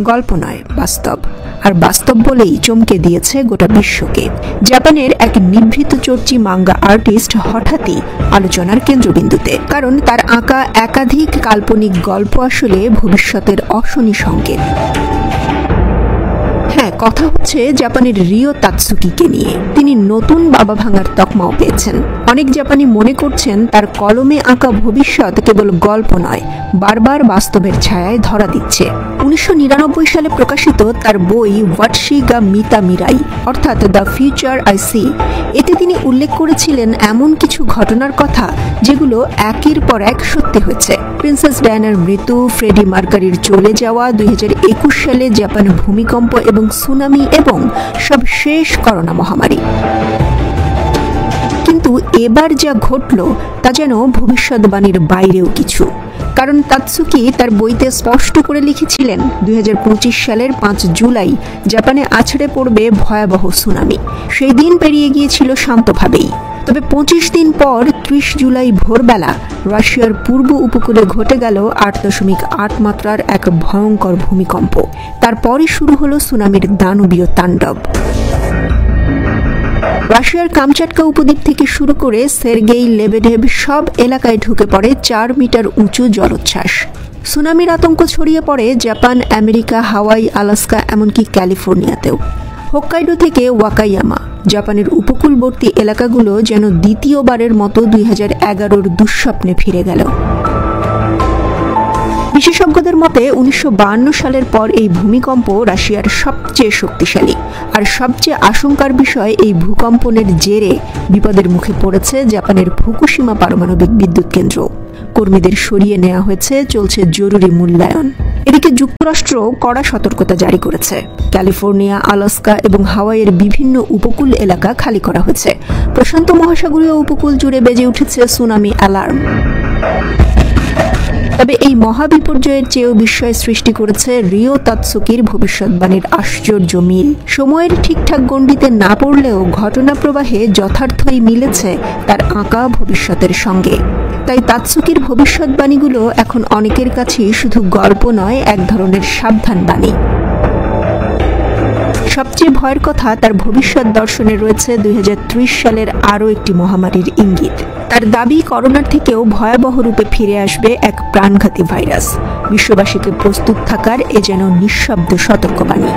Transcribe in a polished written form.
গল্প নয়, বাস্তব। আর বাস্তব বলেই চমকে দিয়েছে গোটা বিশ্বকে। জাপানের এক নিভৃত চর্চি মাঙ্গা আর্টিস্ট হঠাৎই আলোচনার কেন্দ্রবিন্দুতে, কারণ তার আঁকা একাধিক কাল্পনিক গল্প আসলে ভবিষ্যতের অশনি সংকেত। হ্যাঁ, কথা হচ্ছে জাপানের রিও তাতসুকিকে নিয়ে। তিনি নতুন বাবা ভাঙার তকমাও পেয়েছেন। অনেক জাপানি মনে করছেন তার কলমে আঁকা ভবিষ্যৎ কেবল গল্প নয়, বারবার বাস্তবের ছায়ায় ধরা দিচ্ছে। 1999 সালে প্রকাশিত তার বই ওয়াটশি গা মিতা মিরাই, অর্থাৎ দ্য ফিউচার আই সি, এতে তিনি উল্লেখ করেছিলেন এমন কিছু ঘটনার কথা যেগুলো একের পর এক সত্যি হয়েছে। প্রিন্সেস ডায়ানার মৃত্যু, ফ্রেডি মার্কারির চলে যাওয়া, 2021 সালে জাপানে ভূমিকম্প এবং সুনামি, এবং সব শেষ করোনা মহামারী। কিন্তু এবার যা ঘটল তা যেন ভবিষ্যৎবাণীর বাইরেও কিছু। কারণ তাতসুকি তার বইতে স্পষ্ট করে লিখেছিলেন 2025 সালের 5 জুলাই জাপানে আছড়ে পড়বে ভয়াবহ সুনামি। সেই দিন পেরিয়ে গিয়েছিল শান্তভাবেই। তবে 25 দিন পর 30 জুলাই ভোরবেলা রাশিয়ার পূর্ব উপকূলে ঘটে গেল 8.8 মাত্রার এক ভয়ঙ্কর ভূমিকম্প। তারপরই শুরু হলো সুনামির দানবীয় তাণ্ডব। রাশিয়ার কামচাটকা উপদ্বীপ থেকে শুরু করে সের্গেই লেবেডেভ সব এলাকায় ঢুকে পড়ে 4 মিটার উঁচু জলোচ্ছ্বাস। সুনামির আতঙ্ক ছড়িয়ে পড়ে জাপান, আমেরিকা, হাওয়াই, আলাস্কা, এমনকি ক্যালিফোর্নিয়াতেও। হোক্কাইডো থেকে ওয়াকায়ামা, জাপানের উপকূলবর্তী এলাকাগুলো যেন দ্বিতীয়বারের মতো 2011-র দুঃস্বপ্নে ফিরে গেল। বিশেষজ্ঞদের মতে 1952 সালের পর এই ভূমিকম্প রাশিয়ার সবচেয়ে শক্তিশালী। আর সবচেয়ে আশঙ্কার বিষয়, এই ভূকম্পনের জেরে বিপদের মুখে পড়েছে জাপানের ফুকুশিমা পারমাণবিক বিদ্যুৎ কেন্দ্র। কর্মীদের সরিয়ে নেওয়া হয়েছে, চলছে জরুরি মূল্যায়ন। এদিকে যুক্তরাষ্ট্র কড়া সতর্কতা জারি করেছে। ক্যালিফোর্নিয়া, আলাস্কা এবং হাওয়াইয়ের বিভিন্ন উপকূল এলাকা খালি করা হয়েছে। প্রশান্ত মহাসাগরীয় উপকূল জুড়ে বেজে উঠেছে সুনামি অ্যালার্ম। তবে এই মহাবিপর্যয়ের চেয়েও বিস্ময় সৃষ্টি করেছে রিও তাতসুকির ভবিষ্যৎবাণীর আশ্চর্য মিল। সময়ের ঠিকঠাক গণ্ডিতে না পড়লেও ঘটনা প্রবাহে যথার্থই মিলেছে তার আঁকা ভবিষ্যতের সঙ্গে। তাই তাতসুকির ভবিষ্যৎবাণীগুলো এখন অনেকের কাছেই শুধু গল্প নয়, এক ধরনের সাবধান বাণী। সবচেয়ে ভয়ের কথা, তার ভবিষ্যৎ দর্শনে রয়েছে 2030 সালের আরও একটি মহামারীর ইঙ্গিত। তার দাবি, করোনার থেকেও ভয়াবহ রূপে ফিরে আসবে এক প্রাণঘাতী ভাইরাস। বিশ্ববাসীকে প্রস্তুত থাকার এ যেন নিঃশব্দ সতর্কবাণী।